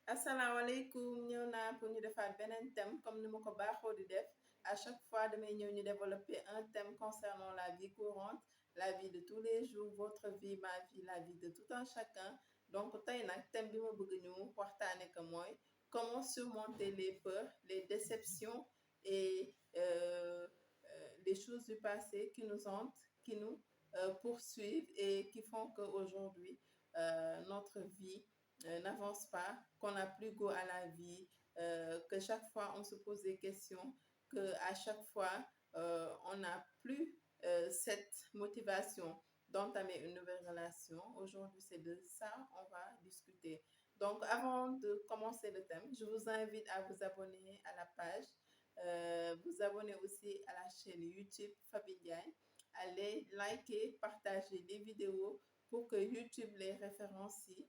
asalaamaaleykum ñëw naa pour ñu defaat beneen thème comme ni ma ko baaxoo di def à chaque fois damay ñëw ñu développer un thème concernant la vie courante la vie de tous les jours votre vie ma vie la vie de tout un chacun donc tey nag thème bi ma bëgg ñu waxtaane que mooy comment surmonter les peurs les déceptions et les choses du passé qui nous hantent qui nous poursuivent et qui font qu'aujourd'hui notre vie n'avance pas, qu'on n'a plus goût à la vie, que chaque fois on se pose des questions, que à chaque fois on n'a plus cette motivation d'entamer une nouvelle relation. Aujourd'hui, c'est de ça on va discuter. Donc, avant de commencer le thème, je vous invite à vous abonner à la page, vous abonner aussi à la chaîne YouTube Fabi Ndiaye, allez liker, partager les vidéos pour que YouTube les référencie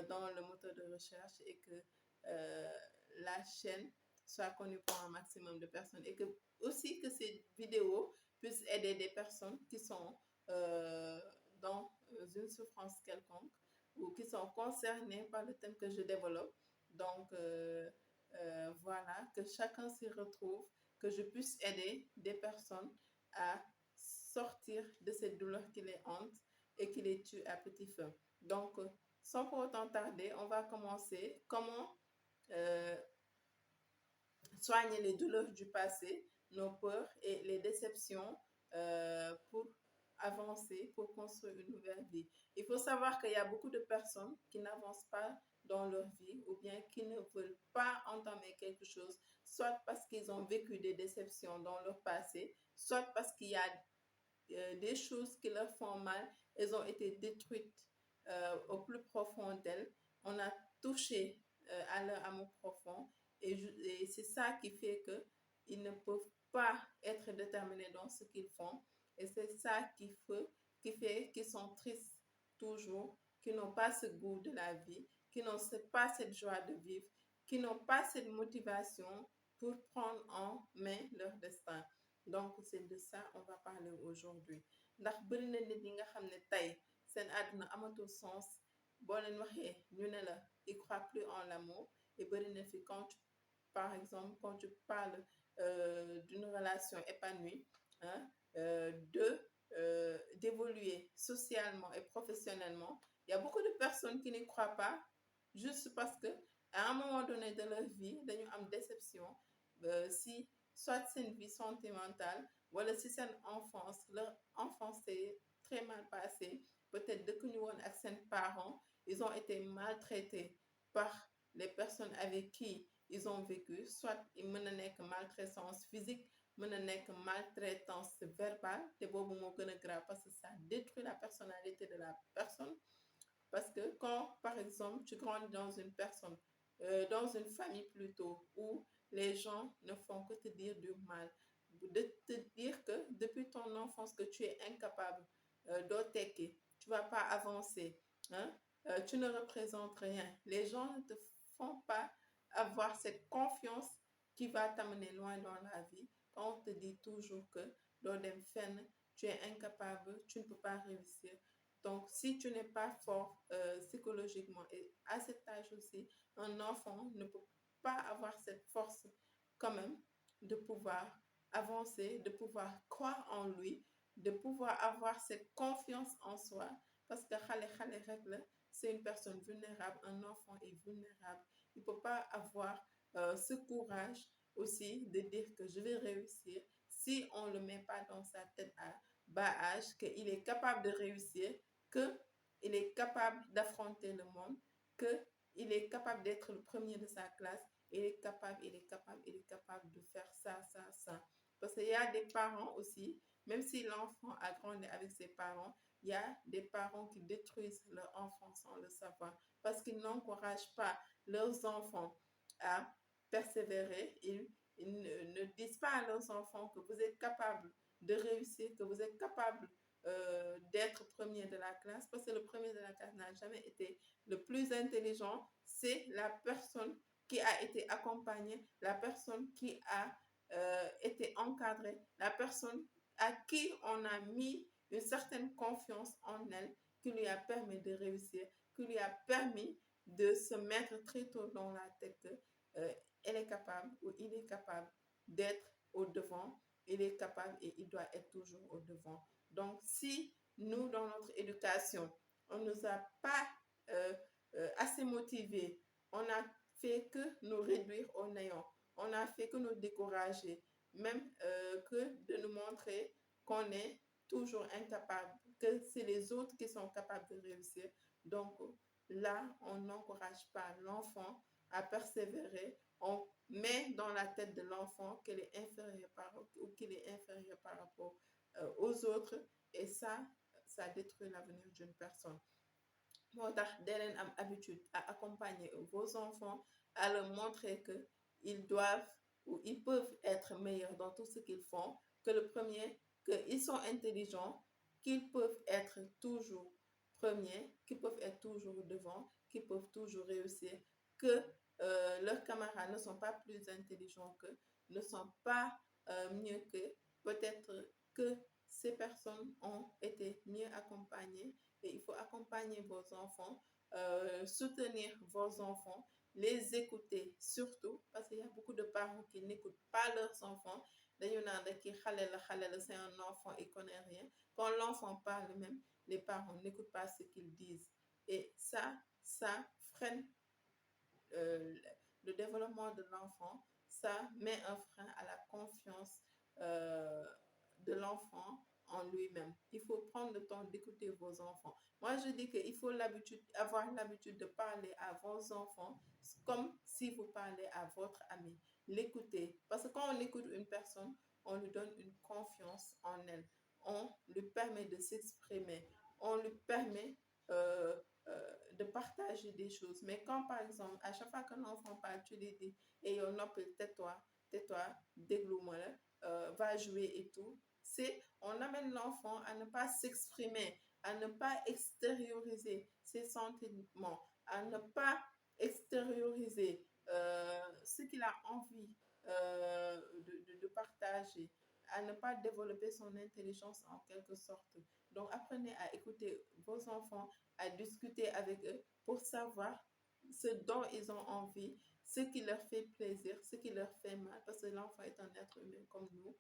dans le moteur de recherche et que la chaîne soit connue pour un maximum de personnes et que aussi que ces vidéos puissent aider des personnes qui sont dans une souffrance quelconque ou qui sont concernées par le thème que je développe. Donc voilà, que chacun s'y retrouve, que je puisse aider des personnes à sortir de cette douleur qui les hante et qui les tue à petit feu. Donc, sans pour autant tarder, on va commencer. Comment soigner les douleurs du passé, nos peurs et les déceptions pour avancer, pour construire une nouvelle vie. Il faut savoir qu'il y a beaucoup de personnes qui n'avancent pas dans leur vie ou bien qui ne veulent pas entamer quelque chose, soit parce qu'ils ont vécu des déceptions dans leur passé, soit parce qu'il y a des choses qui leur font mal, elles ont été détruites au plus profond d'elles. On a touché à leur amour profond et c'est ça qui fait qu'ils ne peuvent pas être déterminés dans ce qu'ils font. Et c'est ça qui fait qu'ils sont tristes toujours, qui n'ont pas ce goût de la vie, qui n'ont pas cette joie de vivre, qui n'ont pas cette motivation pour prendre en main leur destin. Donc c'est de ça on va parler aujourd'hui ndax bëri na nit yi nga xam ne tey seen àdduna amatul sens boo leen waxee ñu ne la ils croient plus en l'amour et bëri na fi par exemple quand tu parles d'une relation épanouie hein, d'évoluer socialement et professionnellement il y a beaucoup de personnes qui n'y croient pas juste parce que à un moment donné de leur vie dañu am déception si soit c'est une vie sentimentale wala si seen enfance leur enfance s'est très mal passée peut-être dëkkuñu woon ak seen parents ils ont été maltraités par les personnes avec qui ils ont vécu soit mën na nekk maltraitance physique mën na nekk maltraitance verbale te boobu moo gën a grave parce que ça détruit la personnalité de la personne parce que quand par exemple tu grandis dans une personne dans une famille plutôt où les gens ne font que te dire du mal, de te dire que depuis ton enfance que tu es incapable d'oteker, tu vas pas avancer, hein? Tu ne représentes rien. Les gens ne te font pas avoir cette confiance qui va t'amener loin dans la vie. Quand on te dit toujours que dans des fenn, tu es incapable, tu ne peux pas réussir. Donc, si tu n'es pas fort psychologiquement et à cet âge aussi, un enfant ne peut pas avoir cette force quand même de pouvoir avancer, de pouvoir croire en lui, de pouvoir avoir cette confiance en soi. Parce que c'est une personne vulnérable, un enfant est vulnérable. Il ne peut pas avoir ce courage aussi de dire que je vais réussir si on ne le met pas dans sa tête à bas âge, qu'il est capable de réussir, qu'il est capable d'affronter le monde, qu'il est capable d'être le premier de sa classe, il est capable de faire ça, ça, ça. Parce qu'il y a des parents aussi, même si l'enfant a grandi avec ses parents, il y a des parents qui détruisent leur enfant sans le savoir parce qu'ils n'encouragent pas leurs enfants à persévérer. Ils ne disent pas à leurs enfants que vous êtes capable de réussir, que vous êtes capable d'être premier de la classe, parce que le premier de la classe n'a jamais été le plus intelligent, c'est la personne qui a été accompagnée, la personne qui a été encadrée, la personne à qui on a mis une certaine confiance en elle, qui lui a permis de réussir, qui lui a permis de se mettre très tôt dans la tête que elle est capable ou il est capable d'être au devant, il est capable et il doit être toujours au devant. Donc, si nous, dans notre éducation, on ne nous a pas euh, assez motivés, on a fait que nous réduire au néant, on a fait que nous décourager, même que de nous montrer qu'on est toujours incapable, que c'est les autres qui sont capables de réussir. Donc là, on n'encourage pas l'enfant à persévérer. On met dans la tête de l'enfant qu'elle est inférieure ou qu'il est inférieur par rapport aux autres. Et ça détruit l'avenir d'une personne. Moo tax dee leen am habitude à accompagner vos enfants, à leur montrer que ils doivent ou ils peuvent être meilleurs dans tout ce qu'ils font, que le premier, qu'ils sont intelligents, qu'ils peuvent être toujours premiers, qu'ils peuvent être toujours devant, qu'ils peuvent toujours réussir, que leurs camarades ne sont pas plus intelligents qu'eux, ne sont pas mieux qu'eux, peut-être que ces personnes ont été mieux accompagnées et il faut accompagner vos enfants, soutenir vos enfants, les écouter surtout, parce qu'il y a beaucoup de parents qui n'écoutent pas leurs enfants. Dañu naan rek ki xale la, c'est un enfant, il connaît rien. Quand l'enfant parle même, les parents n'écoutent pas ce qu'ils disent. Et ça freine euh, le développement de l'enfant, ça met un frein à la confiance euh, de l'enfant en lui-même. Il faut prendre le temps d'écouter vos enfants. Moi, je dis qu'il faut avoir l'habitude de parler à vos enfants comme si vous parlez à votre ami. L'écouter. Parce que quand on écoute une personne, on lui donne une confiance en elle. On lui permet de s'exprimer. On lui permet de partager des choses. Mais quand, par exemple, à chaque fois qu'un enfant parle, tu lui dis, et on appelle tais-toi, dégloue-moi, va jouer et tout, on amène l'enfant à ne pas s'exprimer, à ne pas extérioriser ses sentiments, à ne pas extérioriser ce qu'il a envie de partager, à ne pas développer son intelligence en quelque sorte. Donc, apprenez à écouter vos enfants, à discuter avec eux pour savoir ce dont ils ont envie, ce qui leur fait plaisir, ce qui leur fait mal, parce que l'enfant est un être humain comme nous.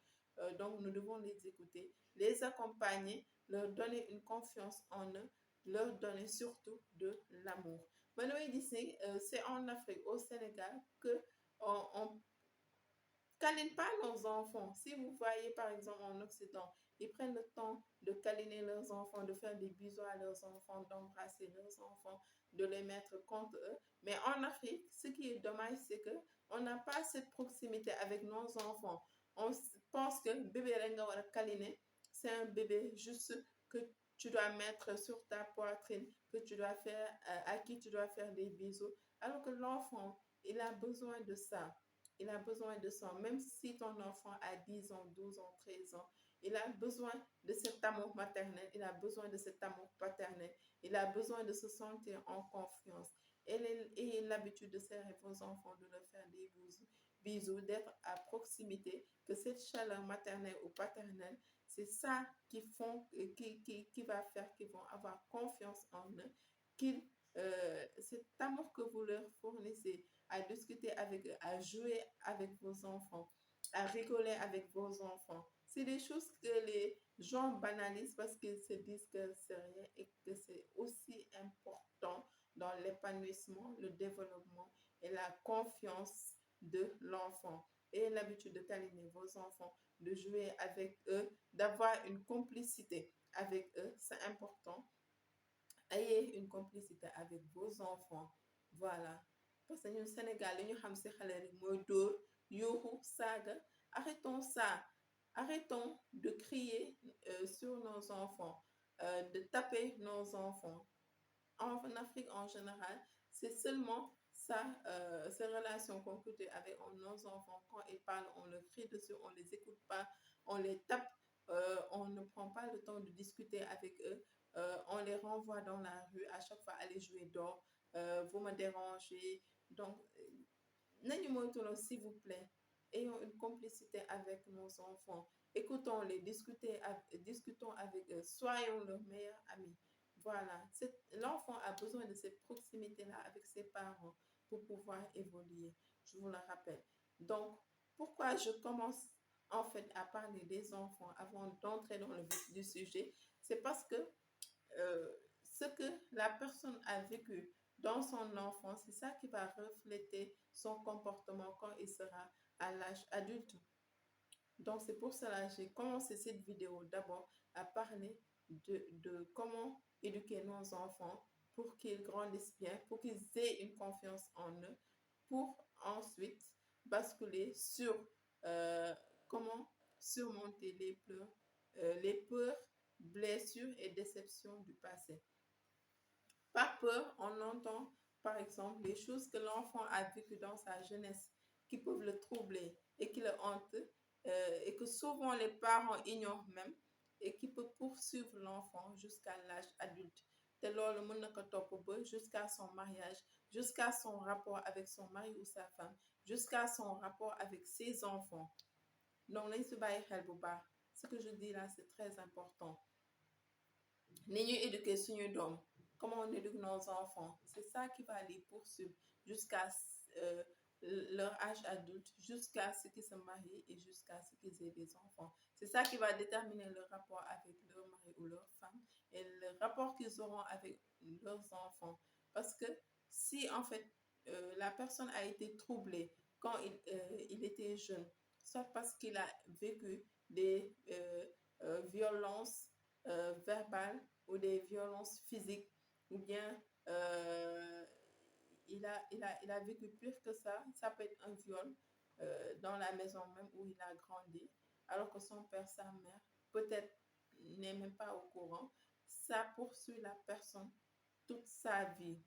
Donc, nous devons les écouter, les accompagner, leur donner une confiance en eux, leur donner surtout de l'amour. Maintenant, ici, c'est en Afrique, au Sénégal, que on câline pas nos enfants. Si vous voyez par exemple en Occident, ils prennent le temps de câliner leurs enfants, de faire des bisous à leurs enfants, d'embrasser leurs enfants, de les mettre contre eux. Mais en Afrique, ce qui est dommage, c'est que on n'a pas cette proximité avec nos enfants. On pense que bébé renga wara câliner, c'est un bébé juste que tu dois mettre sur ta poitrine, que tu dois faire, à qui tu dois faire des bisous, alors que l'enfant, il a besoin de ça. Il a besoin de ça. Même si ton enfant a 10 ans, 12 ans, 13 ans, il a besoin de cet amour maternel, il a besoin de cet amour paternel, il a besoin de se sentir en confiance. Ayez l'habitude de serrer vos enfants, de leur faire des bisous, d'être à proximité, que cette chaleur maternelle ou paternelle, c'est ça qui va faire qu'ils vont avoir confiance en eux, cet amour que vous leur fournissez, à discuter avec eux, à jouer avec vos enfants, à rigoler avec vos enfants. C'est des choses que les gens banalisent parce qu'ils se disent que c'est rien et que c'est aussi important dans l'épanouissement, le développement et la confiance de l'enfant. Et l'habitude de câliner vos enfants, de jouer avec eux, d'avoir une complicité avec eux, c'est important. Ayez une complicité avec vos enfants. Voilà. Parce que ñun Sénégal li ñu xam ci xale rek mooy dóor yuuxu saaga. Arrêtons ça. Arrêtons de crier sur nos enfants, de taper nos enfants. En Afrique en général, c'est seulement ça, ces relations qu'on cultive avec nos enfants. Quand ils parlent, on leur crie dessus, on les écoute pas, on les tape, on ne prend pas le temps de discuter avec eux, on les renvoie dans la rue à chaque fois aller jouer dehors, vous me dérangez. Donc, nañu moytuloo s'il vous plaît. Ayons une complicité avec nos enfants. Écoutons-les, discutons avec eux, soyons leurs meilleurs amis. Voilà, l'enfant a besoin de cette proximité-là avec ses parents pour pouvoir évoluer. Je vous le rappelle. Donc, pourquoi je commence en fait à parler des enfants avant d'entrer dans le vif du sujet? C'est parce que euh, ce que la personne a vécu dans son enfance, c'est ça qui va refléter son comportement quand il sera à l'âge adulte. Donc, c'est pour cela que j'ai commencé cette vidéo d'abord à parler de comment éduquer nos enfants pour qu'ils grandissent bien, pour qu'ils aient une confiance en eux, pour ensuite basculer sur euh, comment surmonter les peurs, blessures et déceptions du passé. Par peur, on entend par exemple les choses que l'enfant a vécues dans sa jeunesse qui peuvent le troubler et qui le hantent et que souvent les parents ignorent même et qui peut poursuivre l'enfant jusqu'à l'âge adulte. Te loolu mën na ko topp ba jusqu'à son mariage, jusqu'à son rapport avec son mari ou sa femme, jusqu'à son rapport avec ses enfants. Donc nañ si bàyyi xel bu baax. Ce que je dis là, c'est très important. Ni ñuy éduquer suñu doom, comment on éduque nos enfants, c'est ça qui va les poursuivre jusqu'à euh, leur âge adulte, jusqu'à ce qu'ils se marient et jusqu'à ce qu'ils aient des enfants. C'est ça qui va déterminer le rapport avec leur mari ou leur femme et le rapport qu'ils auront avec leurs enfants. Parce que si en fait la personne a été troublée quand il était jeune, soit parce qu'il a vécu des violences verbales ou des violences physiques, ou bien il a vécu pire que ça peut être un viol dans la maison même où il a grandi, alors que son père, sa mère, peut-être n'est même pas au courant, ça poursuit la personne toute sa vie.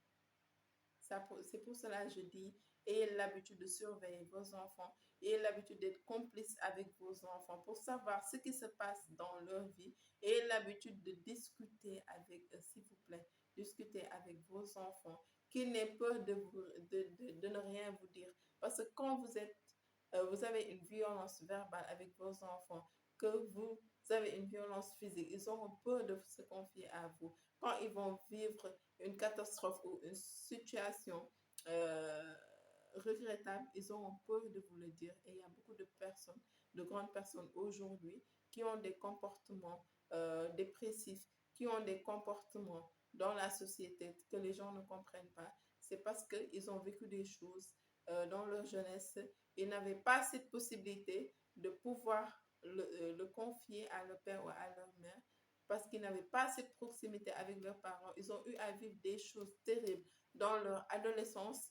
C'est pour cela que je dis, ayez l'habitude de surveiller vos enfants, ayez l'habitude d'être complice avec vos enfants pour savoir ce qui se passe dans leur vie, ayez l'habitude de discuter avec eux, s'il vous plaît, discuter avec vos enfants, qu'ils n'aient peur de ne rien vous dire. Parce que quand vous avez une violence verbale avec vos enfants, que vous avez une violence physique, ils auront peur de se confier à vous. Quand ils vont vivre une catastrophe ou une situation euh, regrettable, ils auront peur de vous le dire. Et il y a beaucoup de personnes, de grandes personnes aujourd'hui, qui ont des comportements dépressifs, qui ont des comportements dans la société que les gens ne comprennent pas. C'est parce qu'ils ont vécu des choses dans leur jeunesse. Ils n'avaient pas cette possibilité de pouvoir le confier à leur père ou à leur mère parce qu'ils n'avaient pas cette proximité avec leurs parents. Ils ont eu à vivre des choses terribles dans leur adolescence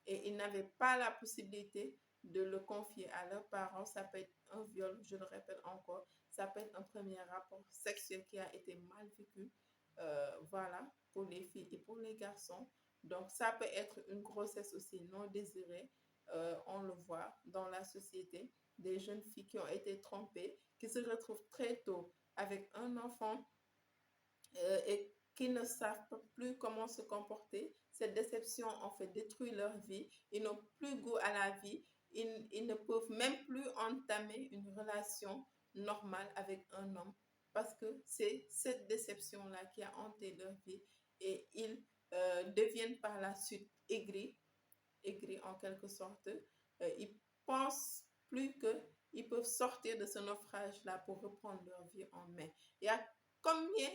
et ils n'avaient pas la possibilité de le confier à leurs parents. Ça peut être un viol, je le répète encore, ça peut être un premier rapport sexuel qui a été mal vécu, voilà, pour les filles et pour les garçons. Donc, ça peut être une grossesse aussi non désirée. On le voit dans la société, des jeunes filles qui ont été trompées, qui se retrouvent très tôt avec un enfant et qui ne savent plus comment se comporter. Cette déception, en fait, détruit leur vie. Ils n'ont plus goût à la vie. Ils ne peuvent même plus entamer une relation normale avec un homme parce que c'est cette déception-là qui a hanté leur vie et ils deviennent par la suite aigris en quelque sorte. Ils pensent plus qu'ils peuvent sortir de ce naufrage-là pour reprendre leur vie en main. Il y a combien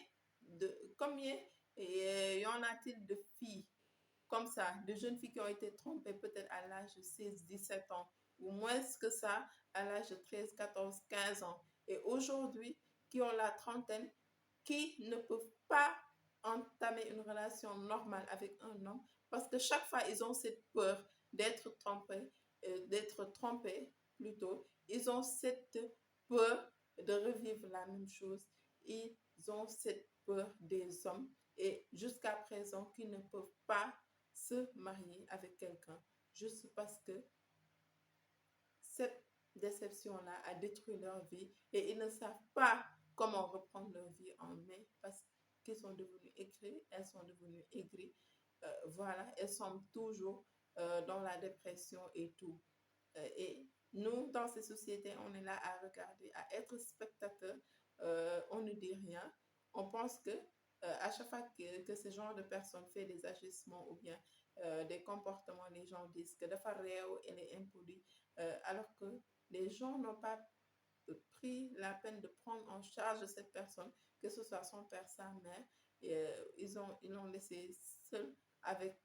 y en a-t-il de filles comme ça, de jeunes filles qui ont été trompées peut-être à l'âge de 16, 17 ans, ou moins que ça, à l'âge de 13, 14, 15 ans. Et aujourd'hui, qui ont la trentaine, qui ne peuvent pas entamer une relation normale avec un homme parce que chaque fois, ils ont cette peur d'être trompés plutôt. Ils ont cette peur de revivre la même chose. Ils ont cette peur des hommes et jusqu'à présent, qu'ils ne peuvent pas se marier avec quelqu'un juste parce que cette déception-là a détruit leur vie et ils ne savent pas comment reprendre leur vie en main parce qu'ils sont devenus aigris, elles sont devenues aigries. Voilà, elles sont toujours dans la dépression et tout. Et nous, dans ces sociétés, on est là à regarder, à être spectateur. On ne dit rien. On pense que à chaque fois que ce genre de personne fait des agissements ou bien des comportements, les gens disent que dafa réew, elle est impolie, alors que les gens n'ont pas pris la peine de prendre en charge cette personne, que ce soit son père, sa mère, et, ils l'ont laissé seul avec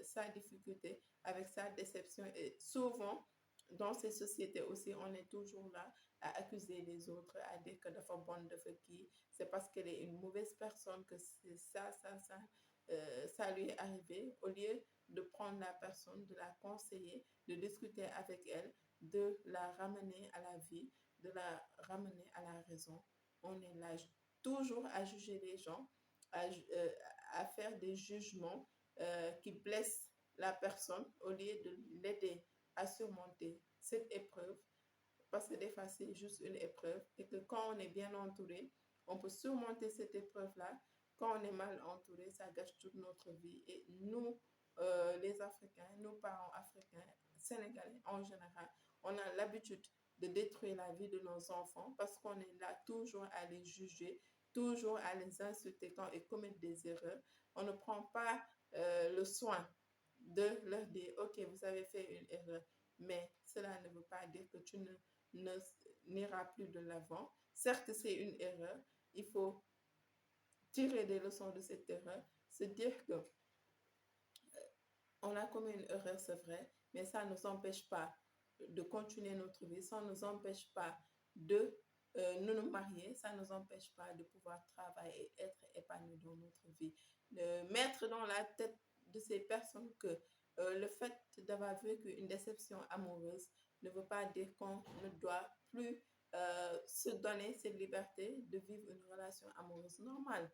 sa difficulté, avec sa déception. Et souvent, dans ces sociétés aussi, on est toujours là à accuser les autres, à dire que dafa bonne, dafa kii, c'est parce qu'elle est une mauvaise personne que c'est ça lui est arrivé, au lieu de prendre la personne, de la conseiller, de discuter avec elle, de la ramener à la vie, de la ramener à la raison. On est là toujours à juger les gens, à, à faire des jugements qui blessent la personne au lieu de l'aider à surmonter cette épreuve, parce que des fois c'est juste une épreuve et que quand on est bien entouré, on peut surmonter cette épreuve-là. Quand on est mal entouré, ça gâche toute notre vie. Et nous, les Africains, nos parents africains, sénégalais en général, on a l'habitude de détruire la vie de nos enfants parce qu'on est là toujours à les juger, toujours à les insulter quand ils commettent des erreurs. On ne prend pas le soin de leur dire, OK, vous avez fait une erreur, mais cela ne veut pas dire que tu n'ira plus de l'avant. Certes, c'est une erreur. Il faut tirer des leçons de cette erreur, se dire que on a commis une erreur, c'est vrai, mais ça ne nous empêche pas de continuer notre vie, ça ne nous empêche pas de nous marier, ça ne nous empêche pas de pouvoir travailler et être épanoui dans notre vie. Mettre dans la tête de ces personnes que le fait d'avoir vécu une déception amoureuse ne veut pas dire qu'on ne doit plus se donner cette liberté de vivre une relation amoureuse normale.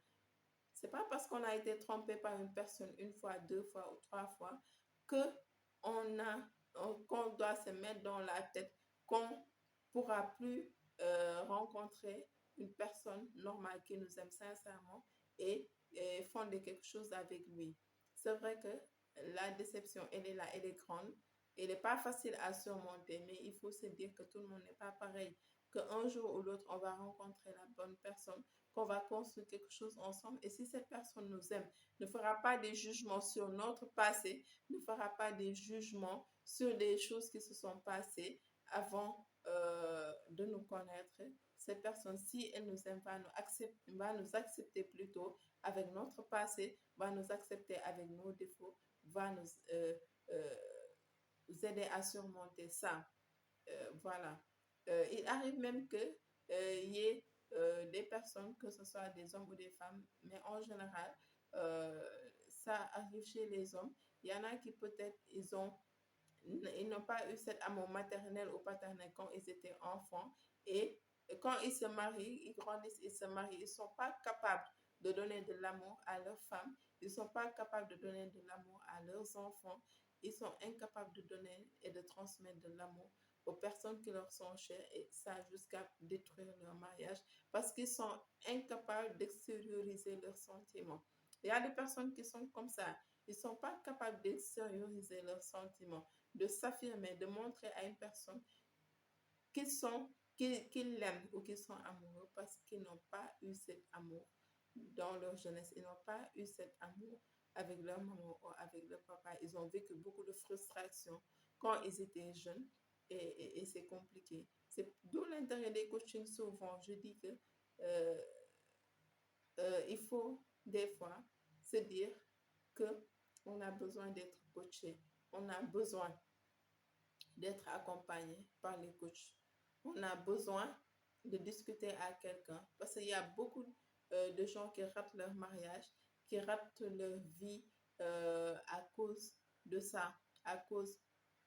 C'est pas parce qu'on a été trompé par une personne une fois, deux fois ou trois fois que qu'on doit se mettre dans la tête qu'on pourra plus rencontrer une personne normale qui nous aime sincèrement et fonder quelque chose avec lui. C'est vrai que la déception, elle est là, elle est grande. Elle n'est pas facile à surmonter, mais il faut se dire que tout le monde n'est pas pareil. Qu'un jour ou l'autre, on va rencontrer la bonne personne, qu'on va construire quelque chose ensemble. Et si cette personne nous aime, ne fera pas des jugements sur notre passé, ne fera pas des jugements sur des choses qui se sont passées avant de nous connaître. Cette personne, si elle nous aime, va nous accepter plutôt avec notre passé, va nous accepter avec nos défauts, va euh, nous aider à surmonter ça. Voilà. Il arrive même que y ait des personnes, que ce soit des hommes ou des femmes, mais en général, ça arrive chez les hommes. Il y en a qui peut-être ils n'ont pas eu cet amour maternel ou paternel quand ils étaient enfants et quand ils se marient, ils grandissent, ils se marient, ils ne sont pas capables de donner de l'amour à leurs femmes, ils ne sont pas capables de donner de l'amour à leurs enfants, ils sont incapables de donner et de transmettre de l'amour aux personnes qui leur sont chères et ça jusqu'à détruire leur mariage parce qu'ils sont incapables d'extérioriser leurs sentiments. Il y a des personnes qui sont comme ça, ils ne sont pas capables d'extérioriser leurs sentiments, de s'affirmer, de montrer à une personne qu'ils l'aiment ou qu'ils sont amoureux parce qu'ils n'ont pas eu cet amour dans leur jeunesse. Ils n'ont pas eu cet amour avec leur maman ou avec leur papa. Ils ont vécu beaucoup de frustration quand ils étaient jeunes et c'est compliqué. C'est d'où l'intérêt des coachings souvent. Je dis que euh, il faut des fois se dire que on a besoin d'être coaché. On a besoin d'être accompagné par les coachs. On a besoin de discuter à quelqu'un parce qu'il y a beaucoup de gens qui ratent leur mariage, qui ratent leur vie à cause de ça, à cause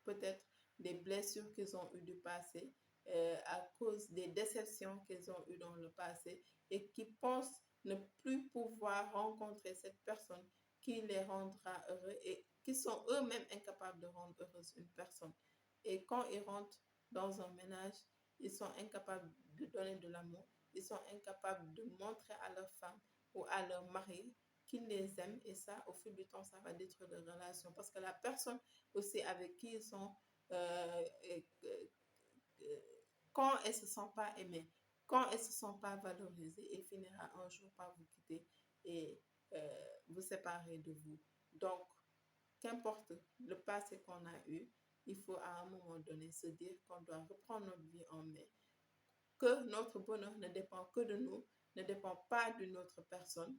peut-être des blessures qu'ils ont eues du passé, à cause des déceptions qu'ils ont eues dans le passé et qui pensent ne plus pouvoir rencontrer cette personne qui les rendra heureux et qui sont eux-mêmes incapables de rendre heureuse une personne. Et quand ils rentrent dans un ménage, ils sont incapables de donner de l'amour, ils sont incapables de montrer à leur femme ou à leur mari qu'ils les aiment et ça, au fil du temps, ça va détruire leur relation parce que la personne aussi avec qui ils sont, euh, euh, quand elles ne se sentent pas aimées, quand elles ne se sentent pas valorisées, elle finira un jour par vous quitter et vous séparer de vous. Donc, qu'importe le passé qu'on a eu, il faut à un moment donné se dire qu'on doit reprendre notre vie en main, que notre bonheur ne dépend que de nous, ne dépend pas d'une autre personne.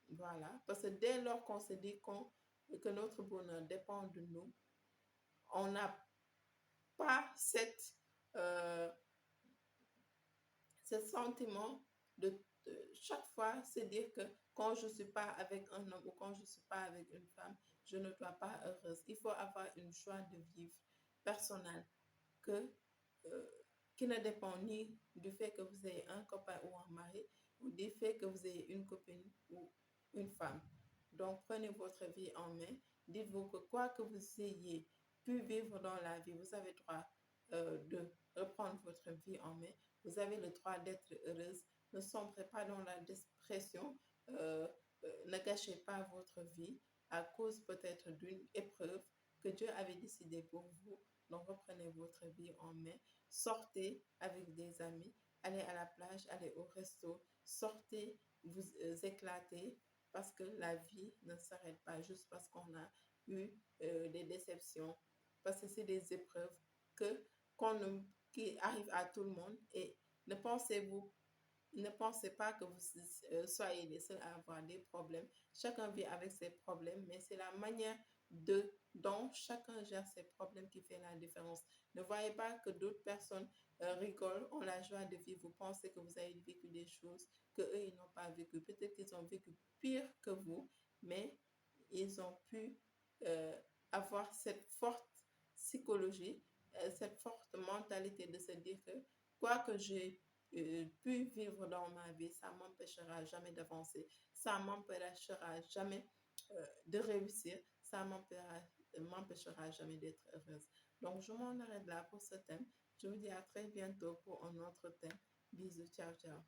Voilà, parce que dès lors qu'on se dit que notre bonheur dépend de nous, on n'a pas euh, ce sentiment de chaque fois se dire que quand je ne suis pas avec un homme ou quand je ne suis pas avec une femme, je ne dois pas heureuse. Il faut avoir une joie de vivre personnelle que, euh, qui ne dépend ni du fait que vous ayez un copain ou un mari ou du fait que vous ayez une copine ou une femme. Donc, prenez votre vie en main. Dites-vous que quoi que vous ayez pu vivre dans la vie, vous avez droit de reprendre votre vie en main. Vous avez le droit d'être heureuse. Ne sombrez pas dans la dépression. Ne gâchez pas votre vie à cause peut-être d'une épreuve que Dieu avait décidé pour vous. Donc, reprenez votre vie en main. Sortez avec des amis. Allez à la plage, allez au resto. Sortez, vous éclatez parce que la vie ne s'arrête pas juste parce qu'on a eu des déceptions. Parce que c'est des épreuves que, qui arrivent à tout le monde. Et ne pensez-vous ne pensez pas que vous soyez les seuls à avoir des problèmes. Chacun vit avec ses problèmes, mais c'est la manière dont chacun gère ses problèmes qui fait la différence. Ne voyez pas que d'autres personnes rigolent, ont la joie de vivre. Vous pensez que vous avez vécu des choses que eux ils n'ont pas vécu. Peut-être qu'ils ont vécu pire que vous, mais ils ont pu euh, avoir cette forte psychologie, cette forte mentalité de se dire que quoi que j'ai pu vivre dans ma vie, ça m'empêchera jamais d'avancer, ça m'empêchera jamais de réussir, ça m'empêchera jamais d'être heureuse. Donc, je m'en arrête là pour ce thème. Je vous dis à très bientôt pour un autre thème. Bisous, ciao, ciao.